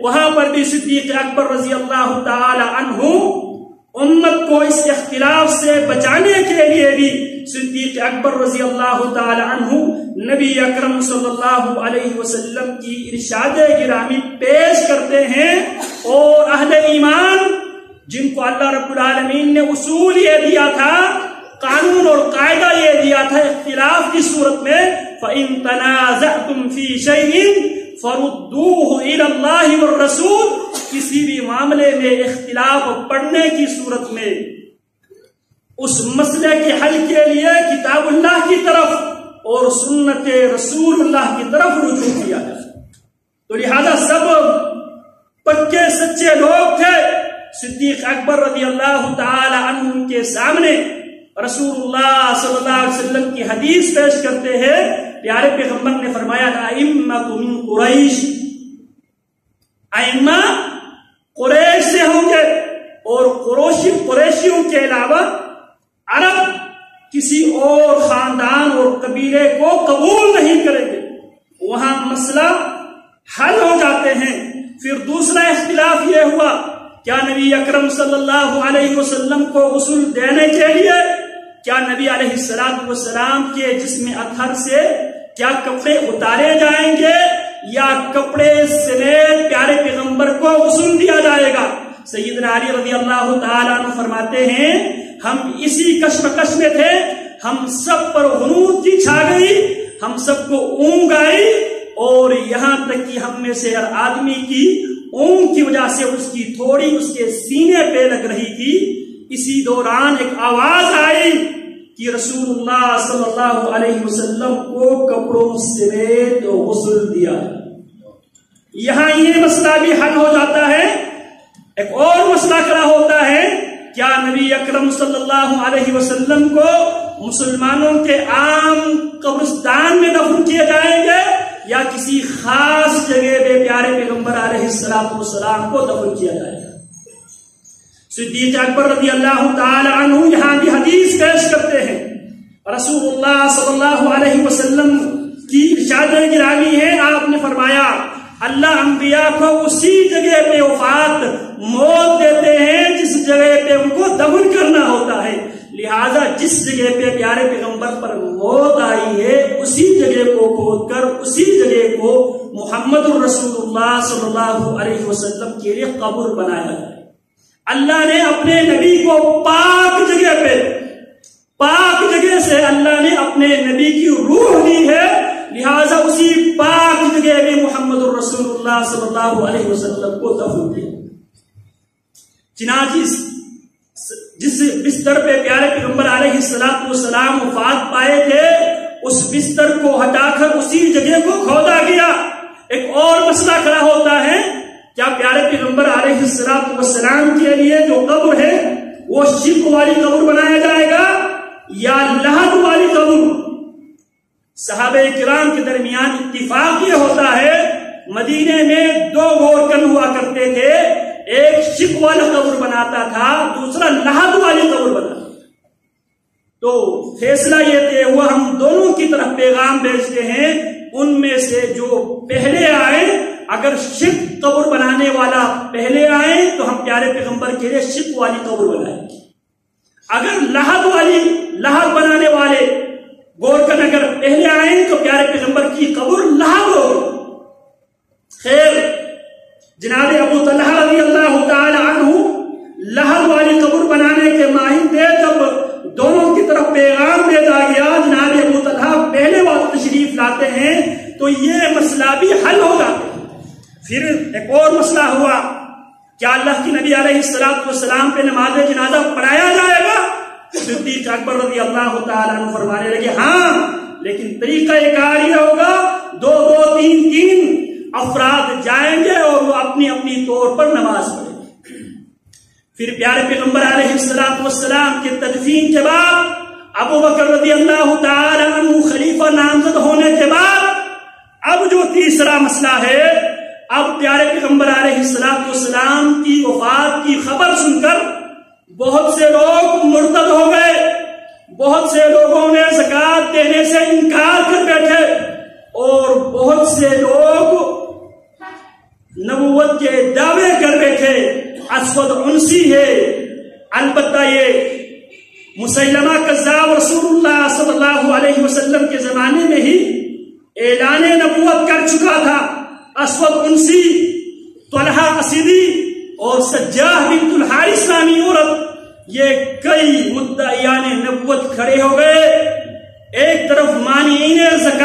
وہاں پر بھی صدیق اکبر رضی اللہ تعالی عنہ امت کو اس اختلاف سے بچانے کے لیے بھی صدیق اکبر رضی اللہ تعالی عنہ نبی اکرم صلی اللہ علیہ وسلم کی ارشاد گرامی پیش کرتے ہیں، اور اہل ایمان جن کو اللہ رب العالمین نے اصول یہ دیا تھا، قانون اور قاعدہ یہ دیا تھا اختلاف کی صورت میں، فَإِن تَنَازَعْتُمْ فِي شَيْءٍ فَرُدُّوهُ إِلَى اللَّهِ وَالرَّسُولِ، کسی بھی معاملے میں اختلاف پڑنے کی صورت میں اس مسئلے کے حل کے لیے کتاب اللہ کی طرف اور سنت رسول اللہ کی طرف رجوع کیا جائے۔ تو لہذا سب پکے سچے لوگ تھے۔ صدیق اکبر رضی اللہ تعالی عنہ کے سامنے رسول اللہ صلی اللہ علیہ وسلم کی حدیث پیش کرتے ہیں، پیارے پیغمبر نے فرمایا الائمۃ من قریش، ائمہ قریش سے ہوں گے، اور قریشیوں کے علاوہ عرب کسی اور خاندان اور قبیلے کو قبول نہیں کریں گے، وہاں مسئلہ حل ہو جاتے ہیں۔ پھر دوسرا اختلاف یہ ہوا، کیا نبی اکرم صلی اللہ علیہ وسلم کو غسل دینے کے لیے کیا نبی علیہ السلام کے جسم اطہر سے کیا کپڑے اتارے جائیں گے یا کپڑے سمیت پیارے پیغمبر کو غسل دیا جائے گا؟ سیدنا علی رضی اللہ تعالیٰ عنہ فرماتے ہیں ہم اسی کشمکش میں تھے، ہم سب پر غنود کی چھا گئی، ہم سب کو اونگ آئی، اور یہاں تک کہ ہم میں سے ہر آدمی کی اونگ کی وجہ سے اس کی تھوڑی اس کے سینے پہ لگ رہی تھی۔ اسی دوران ایک آواز آئی کہ رسول اللہ صلی اللہ علیہ وسلم کو کپڑوں سمیت غسل دیا۔ یہاں یہ مسئلہ بھی حل ہو جاتا ہے۔ ایک اور مسئلہ کھڑا ہوتا ہے، کیا نبی اکرم صلی اللہ علیہ وسلم کو مسلمانوں کے عام قبرستان میں دفن کیے جائیں گے یا کسی خاص جگہ پہ پیارے پیغمبر علیہ السلام کو دفن کیا جائے گا؟ صدیق اکبر رضی اللہ تعالی عنہ یہاں بھی حدیث پیش کرتے ہیں، رسول اللہ صلی اللہ علیہ وسلم کی ارشاد گرامی ہے، آپ نے فرمایا اللہ انبیاء کو اسی جگہ پہ وفات موت دیتے ہیں جس جگہ پہ ان کو دفن کرنا ہوتا ہے، لہذا جس جگہ پہ پیارے پیغمبر پر موت آئی ہے اسی جگہ کو کھود کر اسی جگہ کو محمد الرسول اللہ صلی اللہ علیہ وسلم کے لیے قبر بنایا ہے۔ اللہ نے اپنے نبی کو پاک جگہ پہ، پاک جگہ سے اللہ نے اپنے نبی کی روح دی ہے، لہذا اسی پاک جگہ میں محمد الرسول اللہ صلی اللہ علیہ وسلم کو دفن کیا۔ چنانچہ جس بستر پہ پیارے پیغمبر علیہ السلام وفات پائے تھے اس بستر کو ہٹا کر اسی جگہ کو کھودا گیا۔ ایک اور مسئلہ کھڑا ہوتا ہے، کیا پیارے پیغمبر علیہ السلام کے لیے جو قبر ہے وہ شرک والی قبر بنایا جائے گا یا لحد والی قبر؟ صحابہ کرام کے درمیان اتفاق یہ ہوتا ہے، مدینے میں دو گورکن ہوا کرتے تھے، ایک شرک والا قبر بناتا تھا، دوسرا لحد والی قبر بناتا تھا۔ تو فیصلہ یہ طے ہوا ہم دونوں کی طرف پیغام بھیجتے ہیں، ان میں سے جو پہلے آئے، اگر شرک قبر بنانے والا پہلے آئے تو ہم پیارے پیغمبر کے لیے شرک والی قبر بنائیں گے، اگر لحد بنانے والے گورکن اگر پہلے آئے تو پیارے پیغمبر کی قبر لحد ہوگی۔ خیر، جناب ابو طلحہ رضی اللہ تعالی عنہ لحد والی قبر بنانے کے ماہر تھے، جب دونوں کی طرف پیغام بھیجا گیا، جناب ابو طلحہ پہلے وقت تشریف لاتے ہیں تو یہ مسئلہ بھی حل ہو جاتا ہے۔ پھر ایک اور مسئلہ ہوا، کیا اللہ کی نبی علیہ السلام پہ نماز جنازہ پڑھایا جائے گا؟ صدیق اکبر رضی اللہ تعالیٰ عنہ فرمانے لگے ہاں، لیکن طریقہ کار یہ ہوگا دو تین افراد جائیں گے اور وہ اپنی اپنی طور پر نماز پڑھیں گے۔ پھر پیارے پیغمبر علیہ السلام کے تدفین کے بعد ابو بکر رضی اللہ تعالیٰ عنہ خلیفہ نامزد ہونے کے بعد اب جو تیسرا مسئلہ ہے، اب پیارے پیغمبر علیہ السلام کی وفات کی خبر سن کر بہت سے لوگ مرتد ہو گئے، بہت سے لوگوں نے زکوٰۃ دینے سے انکار کر بیٹھے، اور بہت سے لوگ نبوت کے دعوے کر بیٹھے اسود عنسی ہے. البتہ یہ مسیلمہ کذاب رسول اللہ صلی اللہ علیہ وسلم کے زمانے میں ہی اعلان نبوت کر چکا تھا. اسود عنسی، طلحہ اسدی اور سجاہ بنت الحارث نامی عورت، یہ کئی مدعیان نبوت کھڑے ہو گئے. ایک طرف مانعین زکات